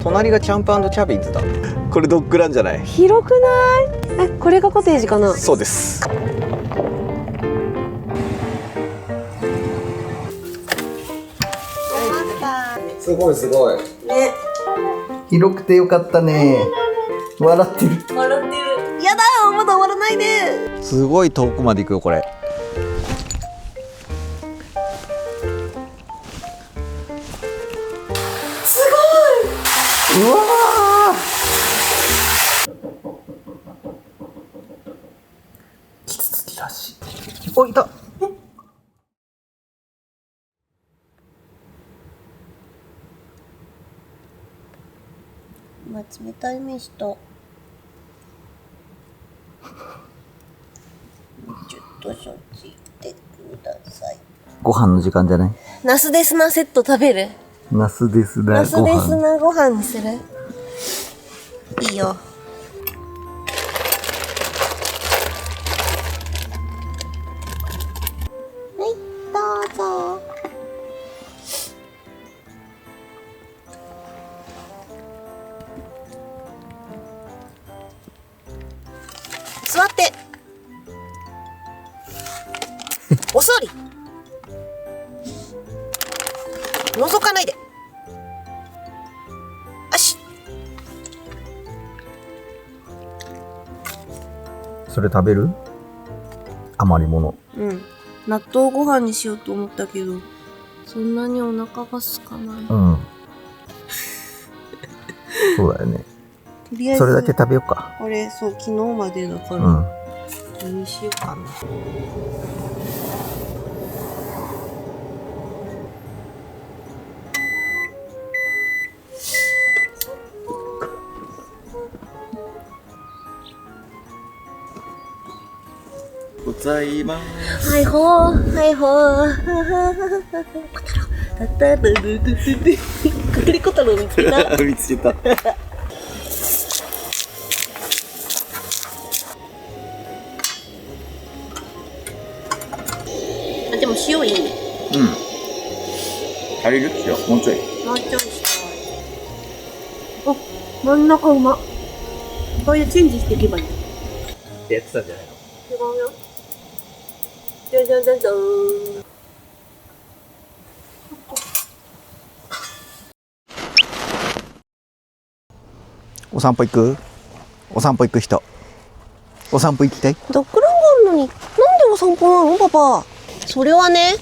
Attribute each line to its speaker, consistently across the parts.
Speaker 1: 隣がチャンプ&チャビンズだ。これドッグランじゃない？
Speaker 2: 広くない？え、これがコテージかな？
Speaker 1: そうです。すごいすごい。
Speaker 2: ね。
Speaker 1: 広くてよかったね。笑ってる。
Speaker 2: 笑ってる。やだよ、まだ終わらないで。
Speaker 1: すごい遠くまで行くよこれ。
Speaker 2: すごい。
Speaker 1: うわー。キツツキらしい。お、いた。
Speaker 2: まあ、冷たい飯と。ちょっとそっち行ってください。
Speaker 1: ご飯の時間じゃない？
Speaker 2: ナスですなセット食べる？
Speaker 1: ナスですな。
Speaker 2: ナスですなご飯にする？いいよ。はい、どうぞ。座って。お座り。覗かないで。よし。
Speaker 1: それ食べる？余り物。
Speaker 2: うん。納豆ご飯にしようと思ったけど、そんなにお腹が空かない。
Speaker 1: うん。そうだよね。
Speaker 2: とりあえず
Speaker 1: それだけ食べようか。
Speaker 2: これそう昨日までだから、
Speaker 1: うん。
Speaker 2: 何しようかな。
Speaker 1: ございます。
Speaker 2: はいほー、はいほー。たたるるるる。かくりこたろう見つけた。
Speaker 1: 見つけた。
Speaker 2: あ、でも塩いいね。
Speaker 1: うん。足りる？塩もうちょい。
Speaker 2: もうちょいしたい。あ、真ん中うま。こういうチェンジしていけばいい。
Speaker 1: ってやってたんじゃないの？
Speaker 2: 違うよ。じゃじゃじゃじゃーん。
Speaker 1: お散歩行く？お散歩行く人。お散歩行きたい？
Speaker 2: ドッグランがあるのに、なんでお散歩なのパパ？それはね、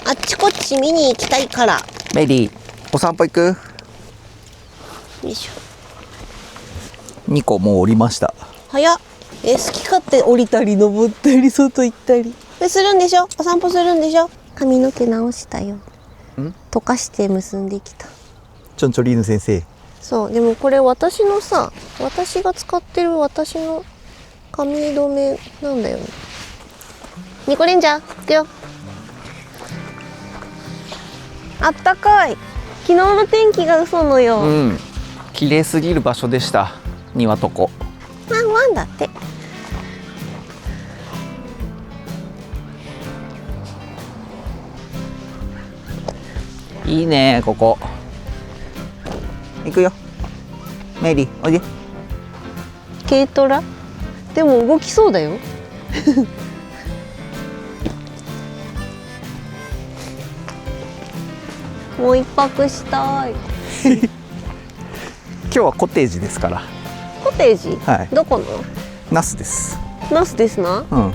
Speaker 2: あっちこっち見に行きたいから。
Speaker 1: メリー、お散歩行く？
Speaker 2: よいしょ。
Speaker 1: 2個もう降りました。
Speaker 2: 早っ。好き勝手降りたり登ったり外行ったり。するんでしょ？お散歩するんでしょ？髪の毛直したよ。溶かして結んできた。
Speaker 1: ちょんちょりーぬ先生。
Speaker 2: そう、でもこれ私のさ、私が使ってる私の髪留めなんだよね。ニコレンジャー、行くよ。あったかい。昨日の天気が嘘のよう。
Speaker 1: うん。綺麗すぎる場所でした。庭とこ。
Speaker 2: ワンワンだって。
Speaker 1: いいねここ。行くよ。メリー、おいで。
Speaker 2: 軽トラ？でも動きそうだよ。もう一泊したい。
Speaker 1: 今日はコテージですから。
Speaker 2: コテージ？
Speaker 1: はい。
Speaker 2: どこの？
Speaker 1: ナスです。
Speaker 2: ナスですな。
Speaker 1: うん。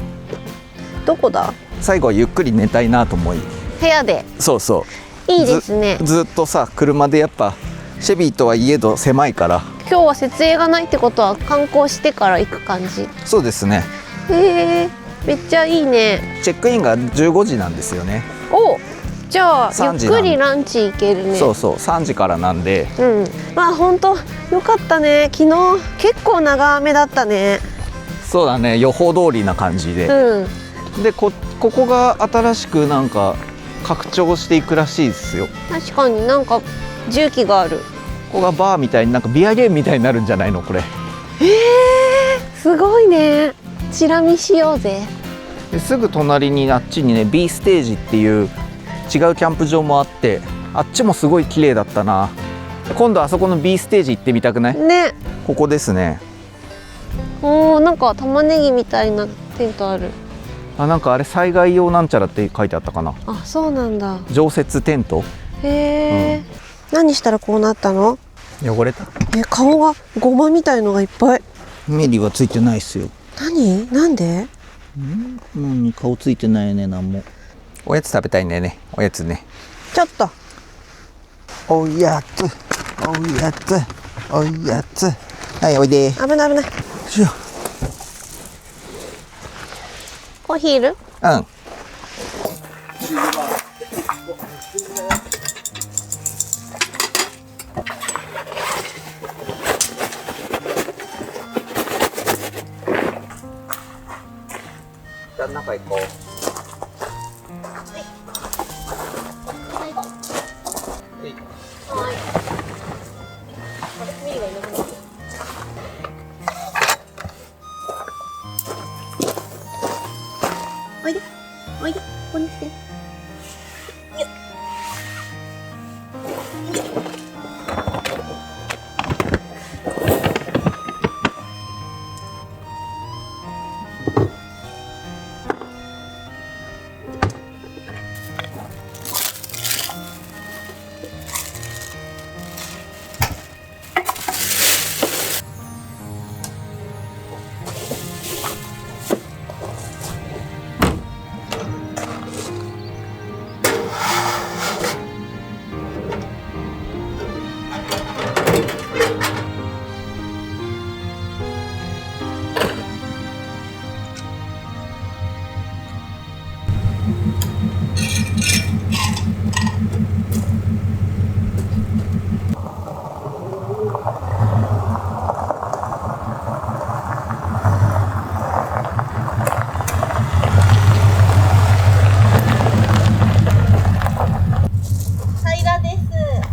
Speaker 2: どこだ？
Speaker 1: 最後はゆっくり寝たいなと思い。
Speaker 2: 部屋で。
Speaker 1: そうそう。
Speaker 2: いいですね。
Speaker 1: ずっとさ、車でやっぱシェビーとはいえど狭いから。
Speaker 2: 今日は設営がないってことは観光してから行く感じ。
Speaker 1: そうですね。
Speaker 2: へえ、めっちゃいいね。
Speaker 1: チェックインが15時なんですよね。
Speaker 2: お、じゃあゆ
Speaker 1: 3
Speaker 2: っ
Speaker 1: 時なん
Speaker 2: くりランチ行けるね。
Speaker 1: そうそう、3時からなんで。
Speaker 2: うん。まあ本当よかったね。昨日結構長雨だったね。
Speaker 1: そうだね、予報通りな感じで。
Speaker 2: うん。
Speaker 1: でここが新しくなんか拡張していくらしいですよ。
Speaker 2: 確かになんか重機がある。
Speaker 1: ここがバーみたいになんかビアゲームみたいになるんじゃないのこれ。
Speaker 2: すごいね。チラ見しようぜ。
Speaker 1: ですぐ隣にあっちにね B ステージっていう違うキャンプ場もあって、あっちもすごい綺麗だったな。今度あそこの B ステージ行ってみたくない？
Speaker 2: ね。
Speaker 1: ここですね。
Speaker 2: おお、なんか玉ねぎみたいなテントある。
Speaker 1: あ、なんかあれ災害用なんちゃらって書いてあったかな。
Speaker 2: あ、そうなんだ。
Speaker 1: 常設テント。
Speaker 2: へえ、何したらこうなったの？
Speaker 1: 汚れた。
Speaker 2: 顔がゴマみたいのがいっぱい。
Speaker 1: メリはついてないっすよ。
Speaker 2: なんで？
Speaker 1: 顔ついてないよね、なんも。おやつ食べたいんだよね。おやつね。
Speaker 2: ちょっと。
Speaker 1: おやつ、おやつ、おやつ。はい、おいで。
Speaker 2: 危ない危ない。
Speaker 1: しよ
Speaker 2: コーヒーいる？
Speaker 1: う。うん。じゃあ中行こう。
Speaker 2: おいで、おいで、ここに来て。よっ。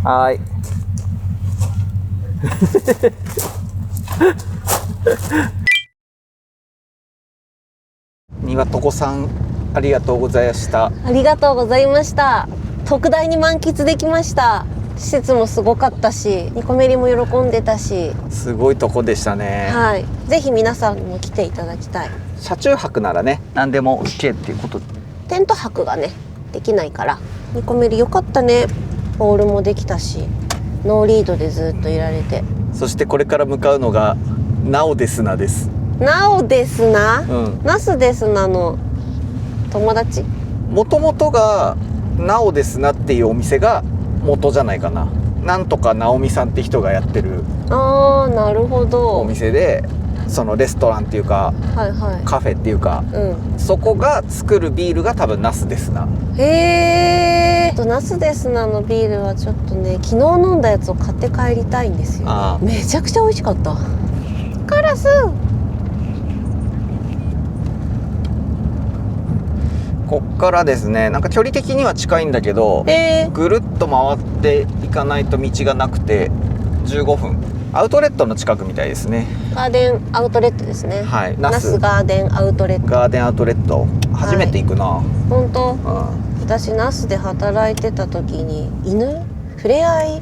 Speaker 1: はーい。庭とこさん、ありがとうございました。
Speaker 2: ありがとうございました。特大に満喫できました。施設もすごかったし、ニコメリも喜んでたし、
Speaker 1: すごいとこでしたね。
Speaker 2: はい。ぜひ皆さんにも来ていただきたい。
Speaker 1: 車中泊ならね、何でも OK っていうこと。
Speaker 2: テント泊がね、できないから、ニコメリ良かったね。ポールもできたし、ノーリードでずっといられて。
Speaker 1: そしてこれから向かうのがナオデスナです。
Speaker 2: ナオですな、
Speaker 1: うん、
Speaker 2: ナスですなの友達。
Speaker 1: もともとがナオですなっていうお店が元じゃないかな。なんとかナオミさんって人がやってる
Speaker 2: あー、なるほど。
Speaker 1: お店で、そのレストランっていうか、
Speaker 2: はいは
Speaker 1: カフェっていうか、
Speaker 2: い。
Speaker 1: そこが作るビールが多分ナスですな。
Speaker 2: へー。ナスですなのビールはちょっとね、昨日飲んだやつを買って帰りたいんですよ。
Speaker 1: ああ、
Speaker 2: めちゃくちゃ美味しかった。カラス。
Speaker 1: こっからですね、なんか距離的には近いんだけど、ぐるっと回っていかないと道がなくて15分。アウトレットの近くみたいですね。
Speaker 2: ガーデンアウトレットですね。
Speaker 1: はい、
Speaker 2: ナスガーデンアウトレット。
Speaker 1: ガーデンアウトレット初めて行くな。
Speaker 2: 本当？
Speaker 1: うん、
Speaker 2: 私ナスで働いてた時に犬ふれあい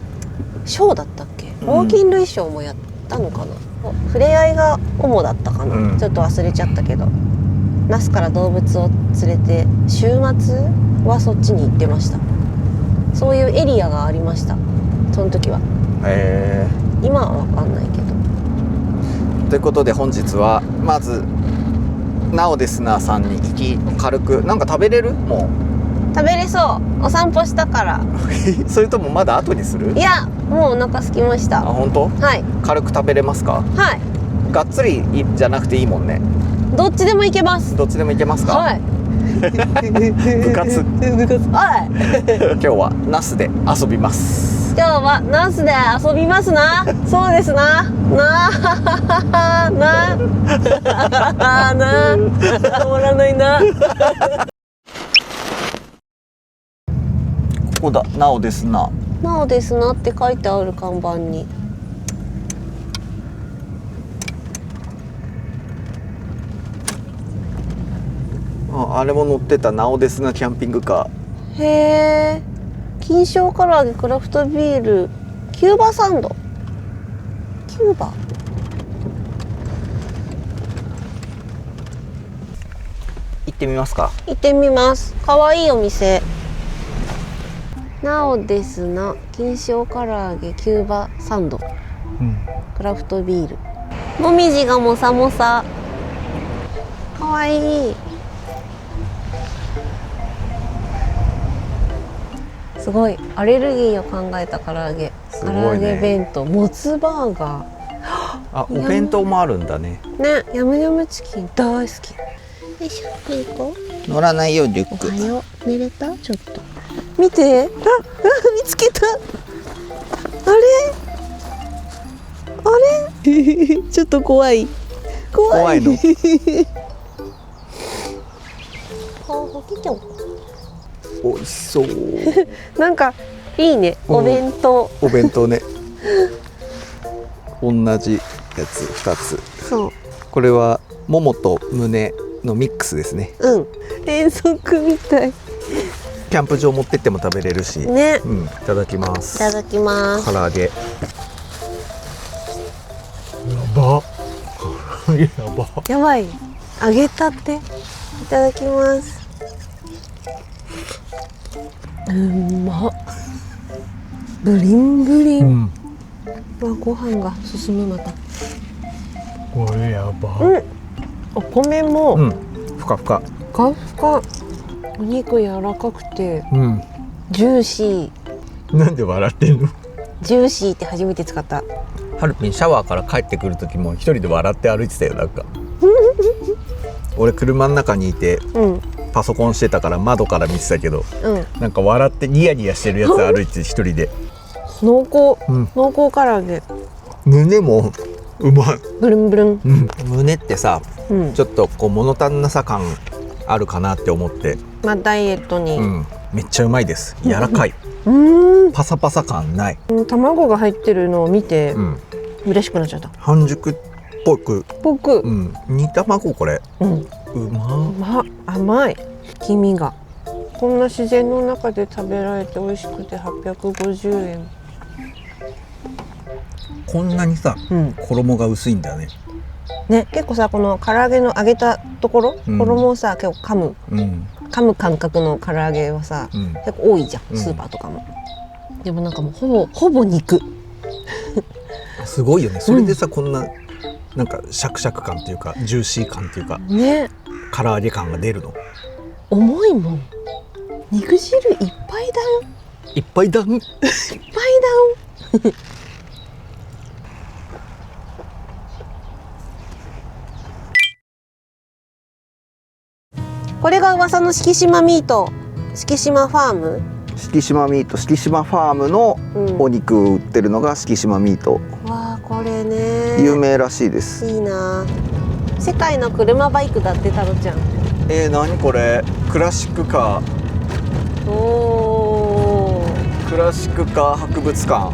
Speaker 2: ショーだったっけ、ウォーキン類ショーもやったのかな、ふれあいが主だったかな、ちょっと忘れちゃったけど、ナスから動物を連れて週末はそっちに行ってました。そういうエリアがありました、その時は。
Speaker 1: へえ。
Speaker 2: 今は分かんないけど。
Speaker 1: ということで本日はまずナオデスナーさんに行き、軽くなんか食べれる？も
Speaker 2: う食べれそう。お散歩したから
Speaker 1: それともまだ後にする？
Speaker 2: いや、もうお腹空きました。
Speaker 1: あ、本当？
Speaker 2: はい。
Speaker 1: 軽く食べれますか？
Speaker 2: はい。
Speaker 1: がっつりじゃなくていいもんね。
Speaker 2: どっちでもいけます。
Speaker 1: どっちでもいけますか？
Speaker 2: はい。
Speaker 1: 部活
Speaker 2: はい
Speaker 1: 今日はナスで遊びます。
Speaker 2: 今日はナスで遊びますな。そうですな。なあなあな止まらないな。
Speaker 1: ここだ、ナオですな。
Speaker 2: なおですなって書いてある看板に。
Speaker 1: あれも乗ってた、ナオですなキャンピングカ
Speaker 2: ー。へえ。金賞唐揚げクラフトビールキューバサンド。キューバ。
Speaker 1: 行ってみますか。
Speaker 2: 行ってみます。可愛いお店。なおですな、金賞唐揚げキューバサンド、クラフトビール。もみじがもさもさ。可愛い。すごい。アレルギーを考えた唐揚げ。唐
Speaker 1: すごいね
Speaker 2: 揚げ弁当、もつバーガー。
Speaker 1: あ、お弁当もあるんだね。
Speaker 2: ね、ヤムヤムチキン大好き。よいしょ、行こう。
Speaker 1: 乗らないよリュッ
Speaker 2: お
Speaker 1: ク。
Speaker 2: はよう。寝れた？ちょっと。見て。見つけた。あれ？あれ？ちょっと怖い。
Speaker 1: 怖いの。
Speaker 2: ほきちょん。
Speaker 1: 美味しそう。
Speaker 2: なんかいいね。お弁当。
Speaker 1: お弁当ね。同じやつ2つ。
Speaker 2: そう。
Speaker 1: これはももと胸のミックスですね。
Speaker 2: うん。遠足みたい。
Speaker 1: キャンプ場持ってっても食べれるし。
Speaker 2: ね。
Speaker 1: うん、いただきま
Speaker 2: い
Speaker 1: す。
Speaker 2: ただきます。
Speaker 1: 唐揚げ。やば。やば。
Speaker 2: やばい。揚げたて。いただきます。うまっ。ブリンブリン。
Speaker 1: うん。
Speaker 2: わ、ご飯が進むまた。
Speaker 1: これやば。
Speaker 2: うん。お米も
Speaker 1: うん。ふかふか。
Speaker 2: ふかふか。お肉柔らかくて
Speaker 1: うん。
Speaker 2: ジューシー。
Speaker 1: なんで笑ってんの？
Speaker 2: ジューシーって初めて使った。
Speaker 1: ハルピンシャワーから帰ってくる時も一人で笑って歩いてたよなんか。俺車の中にいて
Speaker 2: うん
Speaker 1: パソコンしてたから窓から見てたけど、
Speaker 2: うん。
Speaker 1: なんか笑ってニヤニヤしてるやつ歩いて一人で。
Speaker 2: 濃厚、
Speaker 1: うん
Speaker 2: 濃厚唐揚げ。
Speaker 1: 胸もうまい。
Speaker 2: ブルンブルン。
Speaker 1: 胸ってさ、
Speaker 2: うん。
Speaker 1: ちょっとこう物足んなさ感あるかなって思って、
Speaker 2: まあダイエットに。
Speaker 1: めっちゃうまいです。柔らかい。パサパサ感ない。
Speaker 2: 卵が入ってるのを見て、
Speaker 1: うん。
Speaker 2: 嬉しくなっちゃった。
Speaker 1: 半熟っぽく。
Speaker 2: 僕。
Speaker 1: 煮卵これ。
Speaker 2: うん。
Speaker 1: うま。
Speaker 2: 甘い。黄身が。こんな自然の中で食べられて美味しくて850円。
Speaker 1: こんなにさ、衣が薄いんだよね。
Speaker 2: ね、結構さ、この唐揚げの揚げたところ、衣をさ結構噛む感覚の唐揚げはさ、結構多いじゃん、スーパーとかも。でもなんかもうほぼ肉。
Speaker 1: すごいよね。それでさ、こんななんかシャクシャク感っていうかジューシー感っていうか
Speaker 2: ね、
Speaker 1: 唐揚げ感が出るの。
Speaker 2: 重いもん。肉汁いっぱいだよ。
Speaker 1: いっぱいだん。
Speaker 2: いっぱいだよ。これが噂の敷島ミート、敷島ファーム。
Speaker 1: 敷島ミート、敷島ファームのお肉を売ってるのが敷島ミート。
Speaker 2: わあ、これね。
Speaker 1: 有名らしいです。
Speaker 2: いいな。世界の車バイクだって、タロちゃん。
Speaker 1: 何これ？クラシックカー。
Speaker 2: おー。
Speaker 1: クラシックカー博物館。
Speaker 2: 行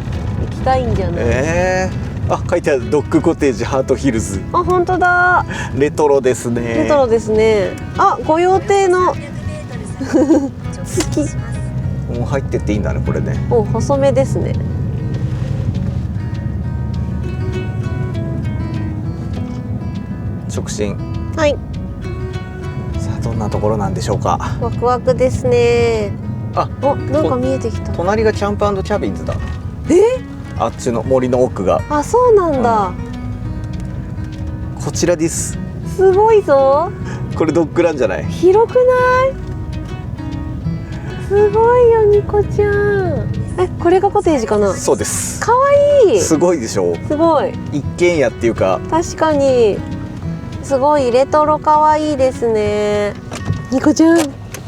Speaker 2: きたいんじゃない？
Speaker 1: あ、書いてある。ドッグコテージハートヒルズ。
Speaker 2: あ、本当だ。
Speaker 1: レトロですね。
Speaker 2: レトロですね。あ、御用邸の好き。
Speaker 1: もう入ってっていいんだね、これね。
Speaker 2: お、細めですね。
Speaker 1: 直進。
Speaker 2: はい。
Speaker 1: さあ、どんなところなんでしょうか。
Speaker 2: ワクワクですね。
Speaker 1: あ、
Speaker 2: お、なんか見えてきた。
Speaker 1: 隣がキャンプ&キャビンズだ。あっちの森の奥が。
Speaker 2: あ、そうなんだ。
Speaker 1: こちらです。
Speaker 2: すごいぞ。
Speaker 1: これドッグランじゃない？
Speaker 2: 広くない？すごいよ、ニコちゃん。これがコテージかな？
Speaker 1: そうです。
Speaker 2: 可愛い。
Speaker 1: すごいでしょ。
Speaker 2: すごい。
Speaker 1: 一軒家っていうか。
Speaker 2: 確かに。すごいレトロ可愛いですね。ニコちゃん、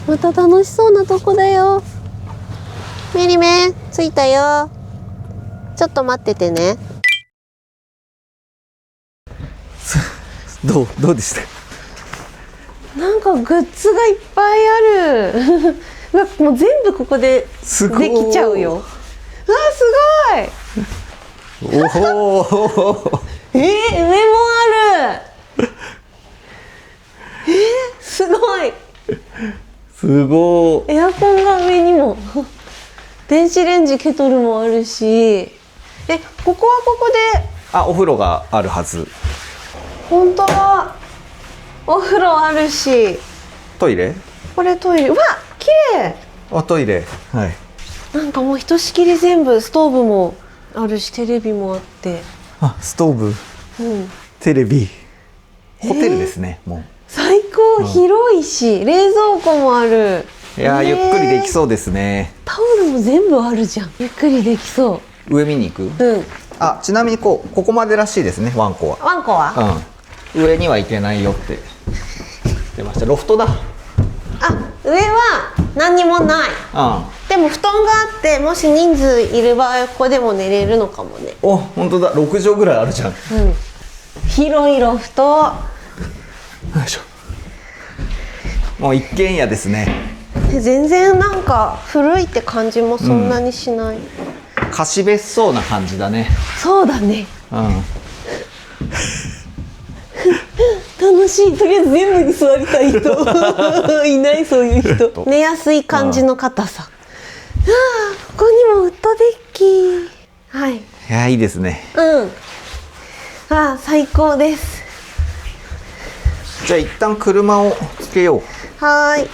Speaker 2: また楽しそうなとこだよ。メリメ、着いたよ。ちょっと待っててね。
Speaker 1: どうでした？
Speaker 3: なんかグッズがいっぱいある。うわ、もう全部ここでできちゃうよ。わあ、すごい。
Speaker 1: おお。
Speaker 3: 上もある。すごい。
Speaker 1: すごい。
Speaker 3: エアコンが上にも。電子レンジケトルもあるし。ここはここで。
Speaker 1: あ、お風呂があるはず。
Speaker 3: 本当だ。お風呂あるし。
Speaker 1: トイレ？
Speaker 3: これトイレ。うわ、綺麗。
Speaker 1: あ、トイレ。はい。
Speaker 3: なんかもうひとしきり全部ストーブもあるし、テレビもあって。
Speaker 1: あ、ストーブ、テレビ、ホテルですね。もう
Speaker 3: 最高、広いし、冷蔵庫もある。
Speaker 1: いやー、ゆっくりできそうですね。
Speaker 3: タオルも全部あるじゃん。ゆっくりできそ
Speaker 1: 上見に行く？
Speaker 3: う。
Speaker 1: あ、ちなみにここまでらしいですね、ワンコは。
Speaker 3: ワンコは？
Speaker 1: 上には行けないよって出ました。ロフトだ。
Speaker 3: 上は何にもない。でも布団があって、もし人数いる場合はここでも寝れるのかもね。
Speaker 1: お、本当だ。6畳ぐらいあるじゃん。
Speaker 3: 広いロフト。よ
Speaker 1: いしょ。もう一軒家ですね。
Speaker 3: 全然なんか古いって感じもそんなにしない。
Speaker 1: 貸別荘な感じだね。
Speaker 3: そうだね。楽しい。とりあえず全部に座りたい人いない、そういう人。寝やすい感じの硬さ。ここにもウッドデッキ。はい。
Speaker 1: いや、いいですね。
Speaker 3: 最高です。
Speaker 1: じゃあ一旦車をつけよう。
Speaker 3: はい。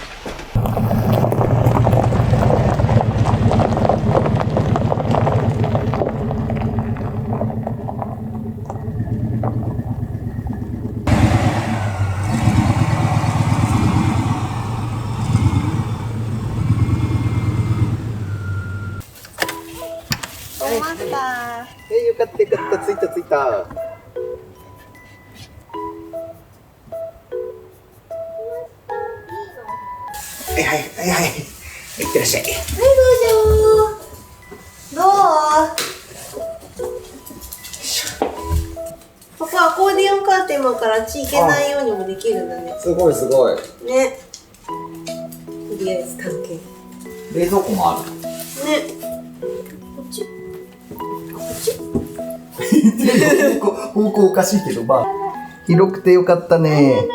Speaker 1: よかったよかった、着いた着いた。はいはいはいはい、いってらっしゃい。はい、
Speaker 3: どう？ここアコーディオンカーテンもからあっち行けないようにもできるんだね。
Speaker 1: すごいすごい
Speaker 3: ね。とりあえず関係。
Speaker 1: 冷蔵庫もある
Speaker 3: ね。こっち？
Speaker 1: 方向おかしいけど、まあ広くてよかったね。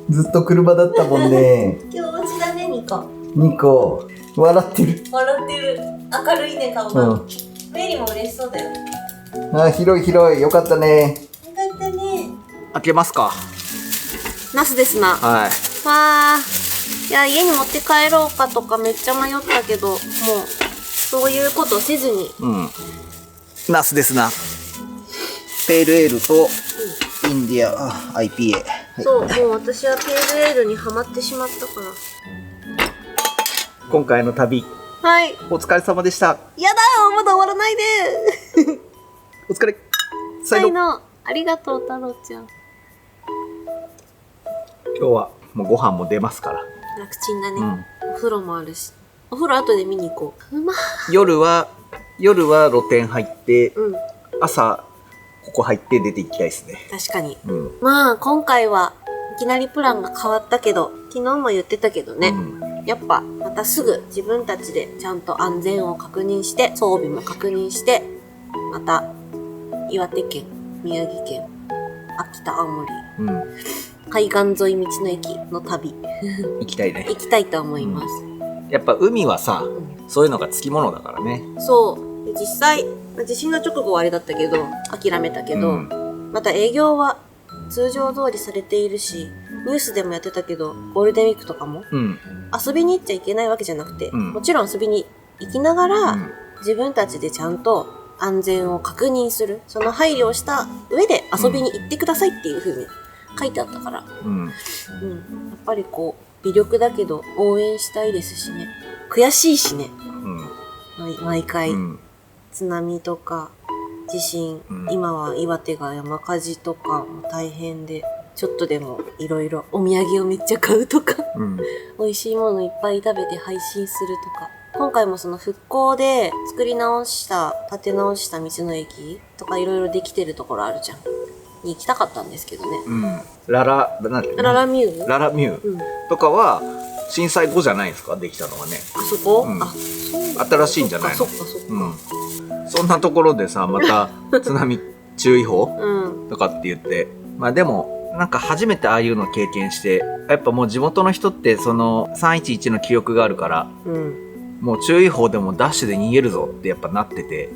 Speaker 1: ずっと車だったもんね。
Speaker 3: 今日お家だね、ニコ。
Speaker 1: ニコ笑ってる。
Speaker 3: 笑ってる。明るいね、顔が。メリも嬉しそうだよ。
Speaker 1: あ、広い広い、よかったね。
Speaker 3: よかったね。
Speaker 1: 開けますか。
Speaker 3: ナスですな。
Speaker 1: はい。
Speaker 3: わー。いや、家に持って帰ろうかとかめっちゃ迷ったけど、もうそういうことせずに。
Speaker 1: ナスですな。ペールエールとインディア IPA、はい、
Speaker 3: そう、もう私はペールエールにハマってしまったから。
Speaker 1: 今回の旅、
Speaker 3: はい、
Speaker 1: お疲れ様でした。
Speaker 3: やだよ、まだ終わらないで
Speaker 1: お疲れ。
Speaker 3: 最後のありがとう、太郎ちゃん。
Speaker 1: 今日はもうご飯も出ますから
Speaker 3: 楽ちんだね、お風呂もあるし。お風呂後で見に行こう。
Speaker 1: 夜は露店入って、朝ここ入って出て行きたいですね。
Speaker 3: 確かに、まあ今回はいきなりプランが変わったけど、昨日も言ってたけどね、やっぱまたすぐ自分たちでちゃんと安全を確認して、装備も確認して、また岩手県、宮城県、秋田、青森、海岸沿い道の駅の旅
Speaker 1: 行きたいね。
Speaker 3: 行きたいと思います。
Speaker 1: やっぱ海はさ、そういうのがつきものだからね。
Speaker 3: そう。で実際、地震の直後はあれだったけど、諦めたけど、また営業は通常通りされているし、ニュースでもやってたけど、ゴールデンウィークとかも、遊びに行っちゃいけないわけじゃなくて、もちろん遊びに行きながら、自分たちでちゃんと安全を確認する、その配慮をした上で遊びに行ってくださいっていう風に書いてあったから、やっぱりこう、微力だけど応援したいですしね。悔しいしね。毎回、津波とか地震、今は岩手が山火事とかも大変で、ちょっとでもいろいろお土産をめっちゃ買うとか、美味しいものいっぱい食べて配信するとか。今回もその復興で作り直した、建て直した道の駅とかいろいろできてるところあるじゃん。に行きたかったんですけどね。
Speaker 1: ララミューとかは震災後じゃないですか、できたのはね。
Speaker 3: あそこ？
Speaker 1: 新しいんじゃないの？
Speaker 3: そっかそっか。
Speaker 1: そんなところでさ、また津波注意報とかって言って、まあでもなんか初めてああいうの経験して、やっぱもう地元の人ってその311の記憶があるから、もう注意報でもダッシュで逃げるぞってやっぱなってて、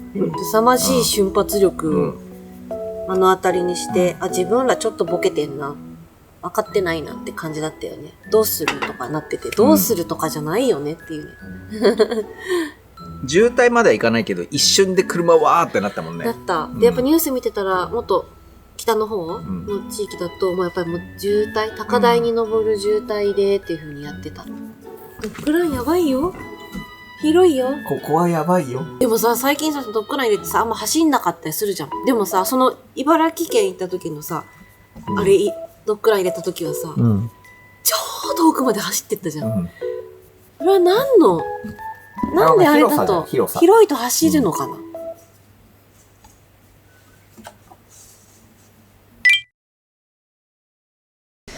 Speaker 3: 凄まじい瞬発力を目の当たりにして、自分らちょっとボケてんな。分かってないなって感じだったよね。どうするとかなってて、どうするとかじゃないよねっていうね。
Speaker 1: 渋滞まではいかないけど、一瞬で車わーってなったもんね。
Speaker 3: だった。で、やっぱニュース見てたら、もっと北の方の地域だと、もうやっぱりもう渋滞、高台に登る渋滞でっていう風にやってた。ドッグランやばいよ。広いよ。
Speaker 1: ここはやばいよ。
Speaker 3: でもさ、最近さ、ドッグラン入れてさ、あんま走んなかったりするじゃん。でもさ、その茨城県行った時のさ、ドッグラン入れた時はさ、超遠くまで走ってったじゃん。これはなんであれだと、広いと走るのかな。よ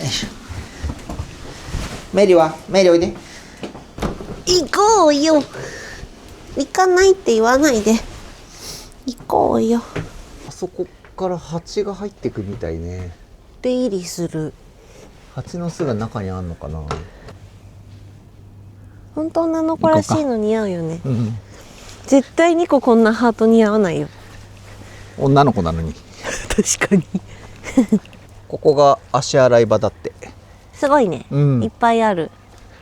Speaker 1: いしょ。メリおいで。
Speaker 2: 行こうよ。行かないって言わないで。行こうよ。
Speaker 1: あそこから蜂が入ってくみたいね。
Speaker 2: 出入りする。
Speaker 1: 蜂の巣が中にあんのかな。
Speaker 2: 本当女の子らしいの似合うよね。
Speaker 1: うん、
Speaker 2: 絶対2個こんなハート似合わないよ。
Speaker 1: 女の子なのに。
Speaker 2: 確かに。
Speaker 1: ここが足洗い場だって。
Speaker 2: すごいね、
Speaker 1: うん
Speaker 2: いっぱいある。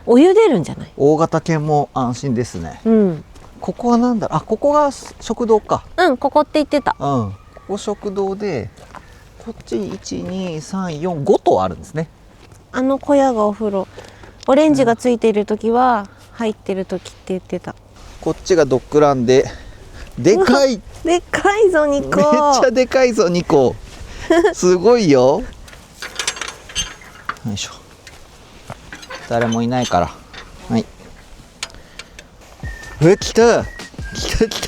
Speaker 2: お湯出るんじゃない？
Speaker 1: 大型犬も安心ですね。
Speaker 2: うん。
Speaker 1: ここはなんだろう。あ、ここが食堂か。
Speaker 2: うん、ここって言ってた。
Speaker 1: うん。ここ食堂で、こっちに1、2、3、4、5棟あるんですね。
Speaker 2: あの小屋がお風呂。オレンジがついている時は、入ってる時って言ってた。
Speaker 1: こっちがドッグランで、でかい。
Speaker 2: でっかいぞ2個。
Speaker 1: めっちゃでかいぞ2個。すごいよ。よいしょ。誰もいないから。はい。来た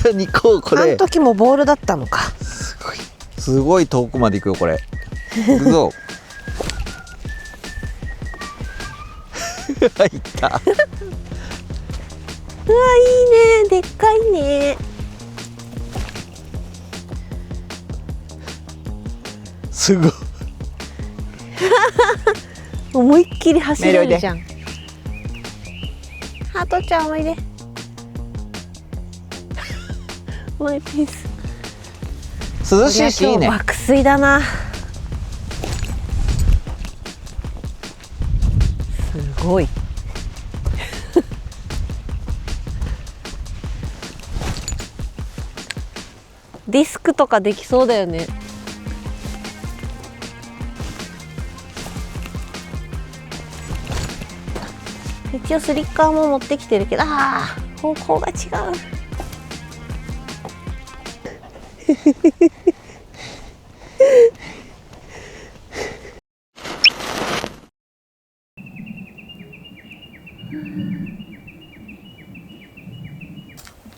Speaker 1: 2個これ。
Speaker 2: あの時もボールだったのか。
Speaker 1: すごい遠くまで行くよこれ。行くぞ。入った。
Speaker 2: うわ、いいね、でっかいね。
Speaker 1: すごい。
Speaker 2: 思いっきり走れるじゃん。ハトちゃんおいで。マイペース。
Speaker 1: 涼しいしいいね。
Speaker 2: 爆睡だな。すごい。ディスクとかできそうだよね。一応スリッカーも持ってきてるけど、方向が違う。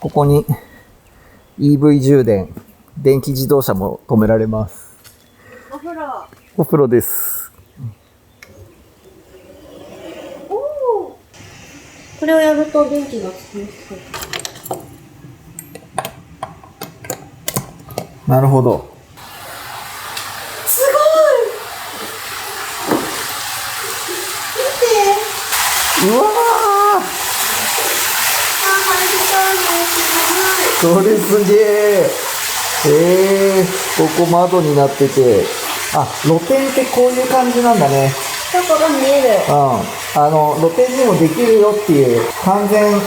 Speaker 1: ここに EV 充電、電気自動車も止められます。お風呂です。
Speaker 3: これをやると電気がつきます。
Speaker 1: なるほど。
Speaker 3: すごい。見て。
Speaker 1: うわー。それすげえ。ここ窓になってて、露天ってこういう感じなんだね。
Speaker 3: そこが見える。
Speaker 1: 露天にもできるよっていう、完全、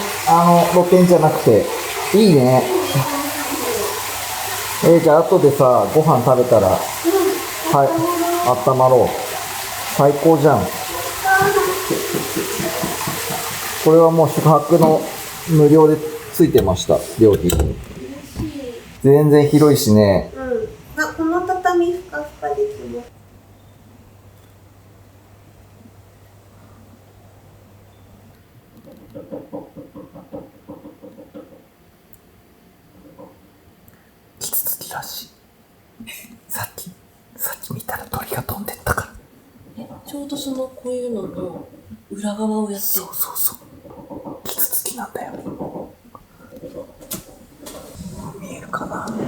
Speaker 1: 露天じゃなくて、いいね。じゃあ後でさ、ご飯食べたら、はい、温まろう。最高じゃん。これはもう宿泊の無料でついてました、料金。全然広いしね。
Speaker 3: この畳ふかふかできます。
Speaker 1: キツツキらしい。さっき見たら鳥が飛んでったから。
Speaker 3: ちょうどこういうのの裏側をやって。
Speaker 1: そう。キツツキなんだよ。見えるかな。見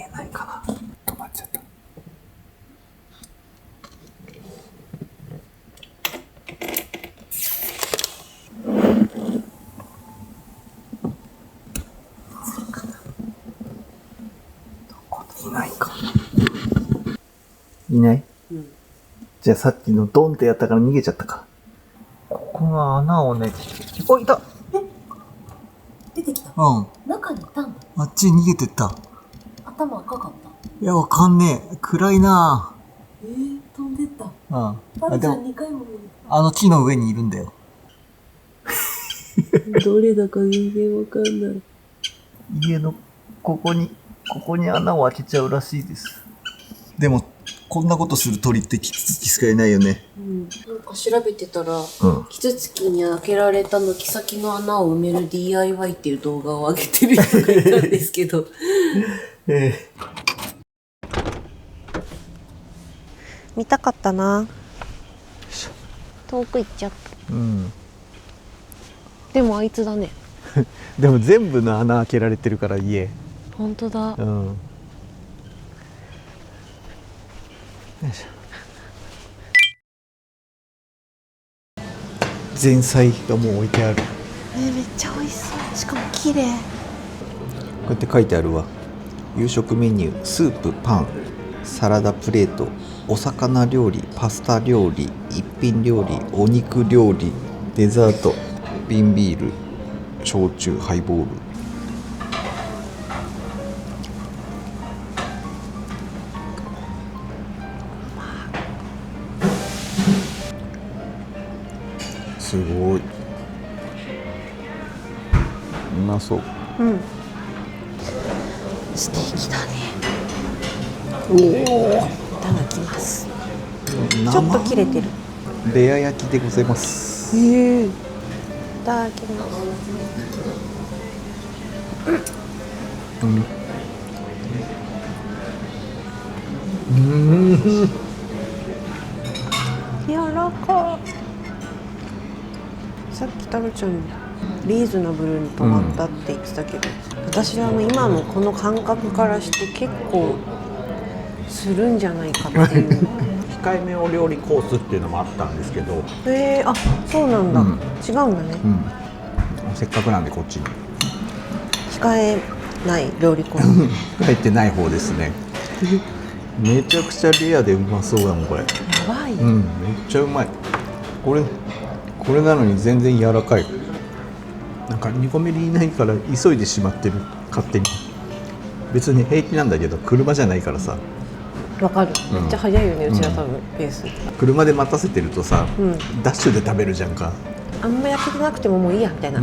Speaker 1: えないかな。止まっちゃった。いないか。いない？
Speaker 3: うん。
Speaker 1: じゃあさっきのドンってやったから逃げちゃったか。ここが穴をね、お、いた！
Speaker 3: 出てきた。
Speaker 1: うん。
Speaker 3: 中にいたんだ。
Speaker 1: あっちに逃げてった。
Speaker 3: 頭赤かった。
Speaker 1: いや、わかんねえ。暗いな
Speaker 3: 飛んでった。
Speaker 1: ぁ。うん。
Speaker 3: パンちゃん
Speaker 1: でも、
Speaker 3: 2回も見
Speaker 1: あの木の上にいるんだよ。
Speaker 3: る。どれだか全然わかんない。
Speaker 1: 家の、ここに穴を開けちゃうらしいです。でも、こんなことする鳥ってキツツキしかいないよね。
Speaker 3: うん。なんか調べてたら、
Speaker 1: うん。
Speaker 3: キツツキに開けられた軒先の穴を埋める DIY っていう動画を上げてる人がいたんですけど。
Speaker 2: 見たかったな。遠く行っちゃった。
Speaker 1: うん。
Speaker 2: でもあいつだね。
Speaker 1: でも全部の穴開けられてるから家。
Speaker 2: 本当だ。
Speaker 1: うん。よいしょ。前菜がもう置いてある。
Speaker 2: めっちゃ美味しそう。しかも綺麗。
Speaker 1: こうやって書いてあるわ。夕食メニュー、スープ、パン、サラダプレート、お魚料理、パスタ料理、一品料理、お肉料理、デザート、瓶ビール、焼酎、ハイボール。すごい。うまそう。
Speaker 2: うん。ステーキだね。おお。いただきます。ちょっと切れてる。
Speaker 1: レア焼きでございます。
Speaker 2: へえ。いただきます。
Speaker 1: うん。
Speaker 2: 柔らかい。さっきタロちゃんリーズナブルに泊まったって言ってたけど、私は今のこの感覚からして結構するんじゃないかっていう。
Speaker 1: 控えめお料理コースっていうのもあったんですけど、
Speaker 2: あ、そうなんだ、
Speaker 1: うん、
Speaker 2: 違うんだね、
Speaker 1: せっかくなんでこっちに
Speaker 2: 控えない料理コース
Speaker 1: 入ってない方ですね。めちゃくちゃレアでうまそうだもんこれ。
Speaker 2: やばい、
Speaker 1: めっちゃうまい。これなのに全然柔らかい。なんか2個目にいないから急いでしまってる、勝手に。別に平気なんだけど車じゃないからさ。
Speaker 2: わかる、めっちゃ早いよね、うちら多分ペース。
Speaker 1: 車で待たせてるとさ、ダッシュで食べるじゃんか。
Speaker 2: あんま焼けてなくてももういいやみたいな、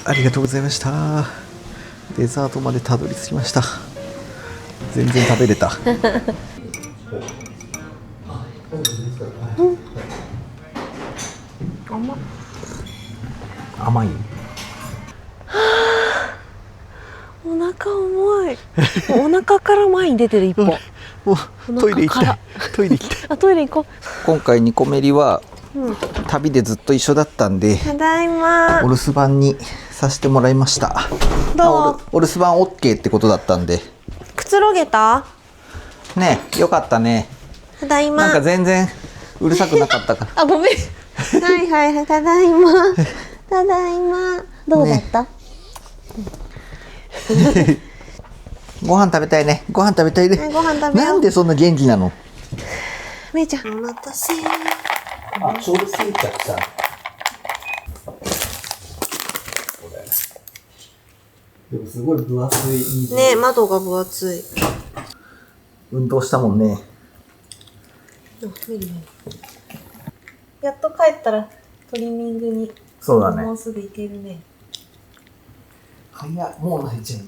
Speaker 1: ありがとうございました。デザートまでたどり着きました。全然食べれた。甘い。
Speaker 2: お腹重い。お腹から前に出てる一歩。
Speaker 1: もうトイレ行きたい。トイレ行きたい。
Speaker 2: あ、トイレ行こ
Speaker 1: 今回2個目りは、旅でずっと一緒だったんで、
Speaker 2: う。ただいま。
Speaker 1: お留守番にさせてもらいました。
Speaker 2: どう？
Speaker 1: お留守番 OK ってことだったんで。
Speaker 2: くつろげた？
Speaker 1: ね、よかったね。
Speaker 2: ただいま。
Speaker 1: なんか全然うるさくなかったから。
Speaker 2: あ、ごめん。はいはいはい、ただいま。ただいま。どうだった？
Speaker 1: ご飯食べたいね。ご飯食べたいね。
Speaker 2: ご飯食べよう。
Speaker 1: なんでそんな元気なの？
Speaker 2: めいちゃん。
Speaker 3: お待たせ。
Speaker 1: あ、ちょうど過ぎちゃった。でもすごい分厚い。
Speaker 3: ね、窓が分厚い。
Speaker 1: 運動したもんね。
Speaker 3: やっと帰ったらトリミングに。
Speaker 1: そうだね。
Speaker 3: もうすぐ行けるね。
Speaker 1: 早っ、もう泣いちゃう。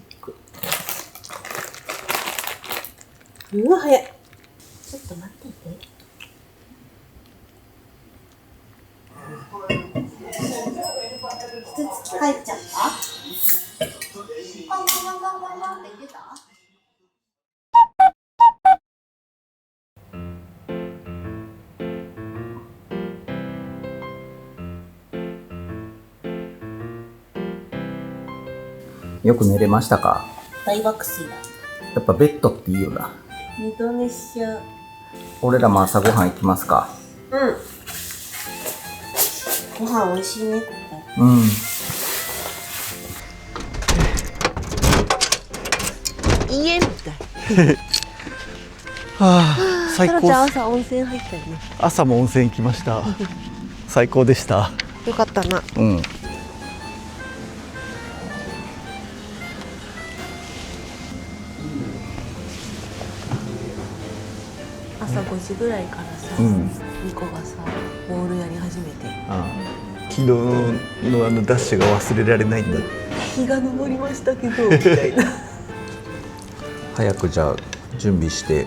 Speaker 3: うわ、早い。ちょっと待ってて。キツツキ帰っちゃった？って言ってた？
Speaker 1: よく寝れましたか？
Speaker 3: 大爆睡だ。
Speaker 1: やっぱベッドっていいよな。
Speaker 3: 二度寝しちゃう。
Speaker 1: 俺らも朝ごはん行きますか？
Speaker 3: うん。ご飯美味しいね。
Speaker 1: うん。
Speaker 2: 家みたい。
Speaker 1: 最
Speaker 2: タロちゃん朝温泉入ったよね。
Speaker 1: 朝も温泉行きました最高でした。
Speaker 2: よかったな。
Speaker 1: うん
Speaker 2: 朝5時ぐらいからさ、
Speaker 1: うん
Speaker 2: ニコがさボールやり始めて、
Speaker 1: 昨日のダッシュが忘れられないんだ。
Speaker 2: 日が昇りましたけどみたいな。
Speaker 1: 早くじゃあ準備して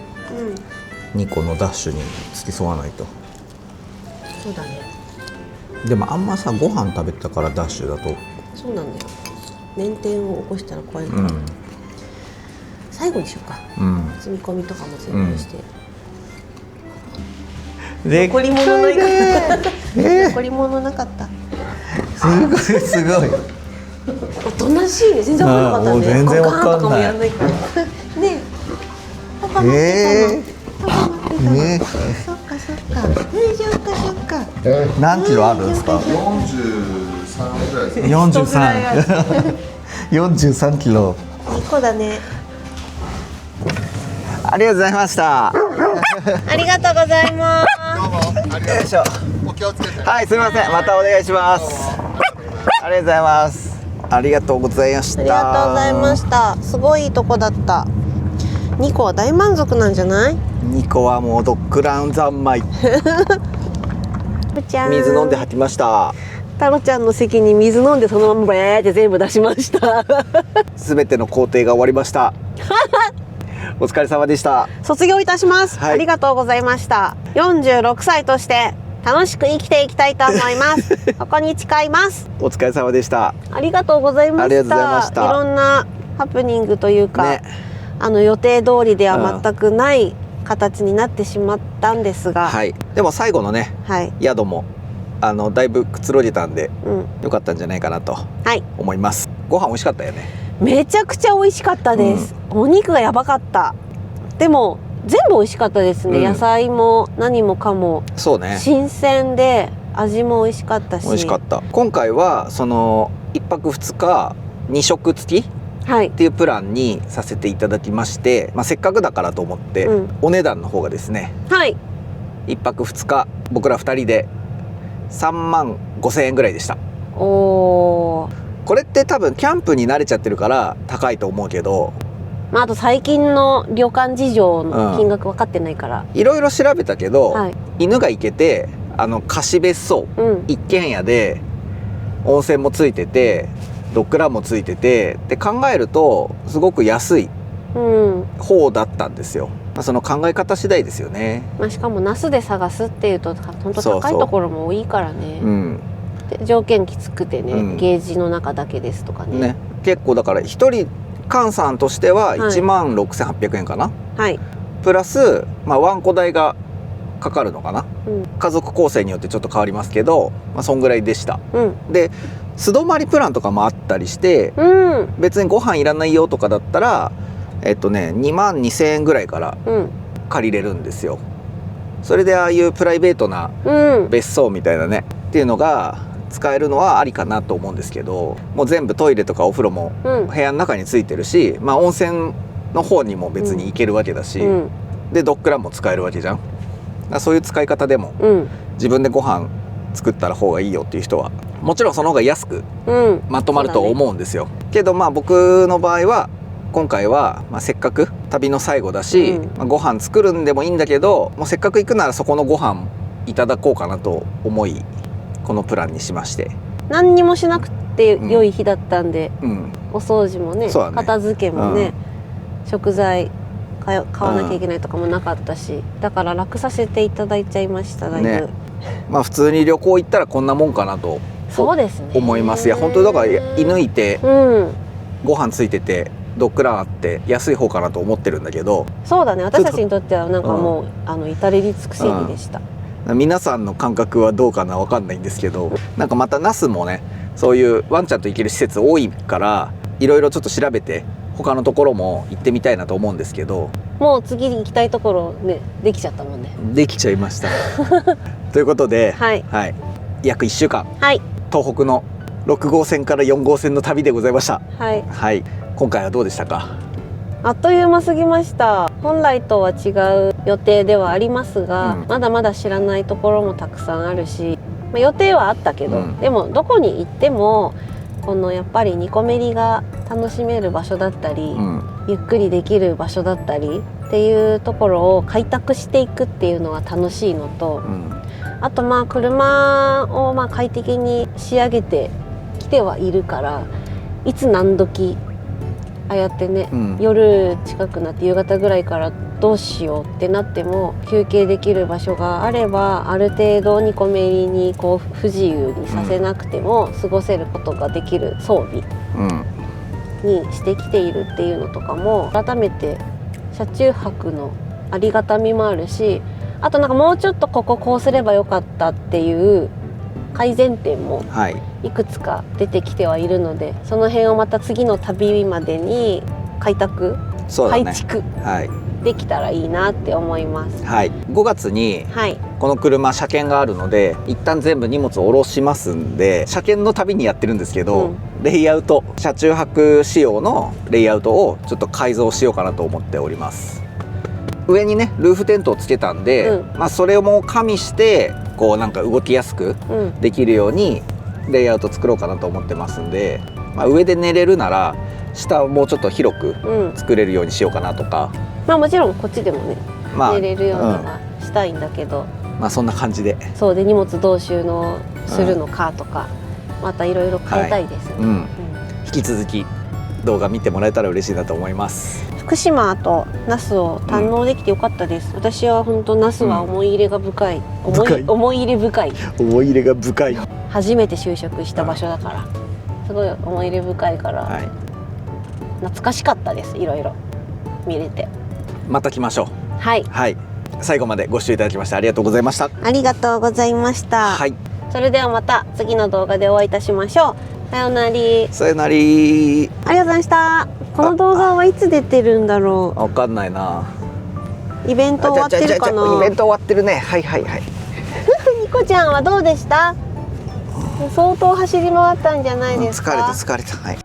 Speaker 2: うん、
Speaker 1: ニコのダッシュに付き添わないと。
Speaker 2: そうだね。
Speaker 1: でもあんまさご飯食べたからダッシュだと
Speaker 2: そうなんだよ。燃点を起こしたら怖いから、最後にしようか。積み込みとかも全部して。残り物ないかった。残り物なかった。
Speaker 1: すごい
Speaker 2: おとなしいね。全然分かんなかったね。
Speaker 1: もう全然分かんない。
Speaker 2: ゴカーンとかもやんないから。ねえ。パパ待ってたの。パパ待ってたの。そっかそっか。そっか。
Speaker 1: 何キロあるんですか。
Speaker 4: 43ぐらいですね。
Speaker 1: 43キロ。
Speaker 2: 2個だね。
Speaker 1: ありがとうございました。
Speaker 2: ありがとうございます。
Speaker 4: どうもありがとう。
Speaker 1: よいしょ。
Speaker 4: お気をつけて。
Speaker 1: はい、すみません。またお願いします。ありがとうございます。ありがとうございました。
Speaker 2: ありがとうございました。すごいいいとこだった。ニコは大満足なんじゃない？
Speaker 1: ニコはもうドッグラン三昧。水飲んで吐きました。
Speaker 2: タロちゃんの席に水飲んでそのままブーって全部出しました。
Speaker 1: すべての工程が終わりました。お疲れ様でした。
Speaker 2: 卒業いたします、
Speaker 1: はい、
Speaker 2: ありがとうございました。46歳として楽しく生きていきたいと思いますここに誓います。
Speaker 1: お疲れ様でした。
Speaker 2: ありがとうございました。
Speaker 1: ありがとうございました。
Speaker 2: いろんなハプニングというか、ね、予定通りでは全くない形になってしまったんですが、
Speaker 1: はい、でも最後のね、はい、宿もだいぶくつろげたんで、良かったんじゃないかなと思います、ご飯美味しかったよね。
Speaker 2: めちゃくちゃ美味しかったです、お肉がやばかった。でも全部美味しかったですね、野菜も何もかもそうね、新鮮で味も美味しかったし。美味しかった。今回はその1泊2日2食付きっていうプランにさせていただきまして、せっかくだからと思って、お値段の方がですね、1泊2日僕ら2人で3万5,000円ぐらいでした。おー、これって多分キャンプに慣れちゃってるから高いと思うけど、あと最近の旅館事情の金額分かってないから、いろいろ調べたけど、犬が行けて貸別荘、一軒家で温泉もついててドッグランもついててって考えるとすごく安い方だったんですよ。その考え方次第ですよね。しかも那須で探すっていうと本当高いところも多いからね。で条件きつくてね、ゲージの中だけですとか ね結構だから1人換算としては1万6800円かな、プラス、ワンコ代がかかるのかな、家族構成によってちょっと変わりますけど、そんぐらいでした、で素泊まりプランとかもあったりして、別にご飯いらないよとかだったら2万2000円ぐらいから借りれるんですよ。それでああいうプライベートな別荘みたいなね、っていうのが使えるのはありかなと思うんですけど、もう全部トイレとかお風呂も部屋の中についてるし、温泉の方にも別に行けるわけだし、でドッグランも使えるわけじゃん。そういう使い方でも、自分でご飯作ったら方がいいよっていう人はもちろんその方が安くまとまると思うんですよ、けど僕の場合は今回は、せっかく旅の最後だし、ご飯作るんでもいいんだけど、もうせっかく行くならそこのご飯いただこうかなと思い、このプランにしまして、何にもしなくて良い日だったんで、お掃除もね、片付けもね、食材買わなきゃいけないとかもなかったし、だから楽させていただいちゃいました。だいぶ、普通に旅行行ったらこんなもんかなと思います。いや本当だから犬いて、ご飯ついててドッグランあって安い方かなと思ってるんだけど、そうだね、私たちにとってはなんかもう、至れり尽くせりでした。皆さんの感覚はどうかな分かんないんですけど、なんかまた那須もね、そういうワンちゃんと行ける施設多いからいろいろちょっと調べて他のところも行ってみたいなと思うんですけど、もう次に行きたいところね、できちゃったもんね。できちゃいましたということで、約1週間、東北の6号線から4号線の旅でございました。今回はどうでしたか？あっという間すぎました。本来とは違う予定ではありますが、まだまだ知らないところもたくさんあるし、予定はあったけど、でもどこに行ってもこのやっぱりニコメリが楽しめる場所だったり、ゆっくりできる場所だったりっていうところを開拓していくっていうのは楽しいのと、あと車を快適に仕上げてきてはいるから、いつ何時ああやってね、夜近くなって夕方ぐらいからどうしようってなっても休憩できる場所があれば、ある程度ニコメリにこう不自由にさせなくても過ごせることができる装備にしてきているっていうのとかも、改めて車中泊のありがたみもあるし、あともうちょっとこうすればよかったっていう改善点もいくつか出てきてはいるので、その辺をまた次の旅までに開拓、改築できたらいいなって思います。
Speaker 1: 5月にこの車車検があるので、一旦全部荷物を下ろしますんで、車検の旅にやってるんですけど、レイアウト、車中泊仕様のレイアウトをちょっと改造しようかなと思っております。上にねルーフテントをつけたんで、それも加味してこう動きやすくできるようにレイアウト作ろうかなと思ってますんで、上で寝れるなら下をもうちょっと広く作れるようにしようかなとか、
Speaker 2: もちろんこっちでもね、寝れるようにはしたいんだけど、
Speaker 1: そんな感じで、
Speaker 2: そうで荷物どう収納するのかとか、またいろいろ変えたいですね。
Speaker 1: 引き続き動画見てもらえたら嬉しいなと思います。
Speaker 2: 福島と那須を堪能できてよかったです。私は本当那須は思い入れが深い、思い入れ深い
Speaker 1: 思い入れが深い。
Speaker 2: 初めて就職した場所だから、すごい思い入れ深いから、懐かしかったです。いろいろ見れて。
Speaker 1: また来ましょう。
Speaker 2: はい、
Speaker 1: 最後までご視聴いただきましてありがとうございました。
Speaker 2: ありがとうございました。それではまた次の動画でお会いいたしましょう。さよなり。
Speaker 1: さよなり。
Speaker 2: ありがとうございました。この動画はいつ出てるんだろう。
Speaker 1: わかんないな。
Speaker 2: イベント終わってるかな。
Speaker 1: イベント終わってるね。
Speaker 2: ニコちゃんはどうでした？相当走り回ったんじゃないですか？
Speaker 1: 疲れた。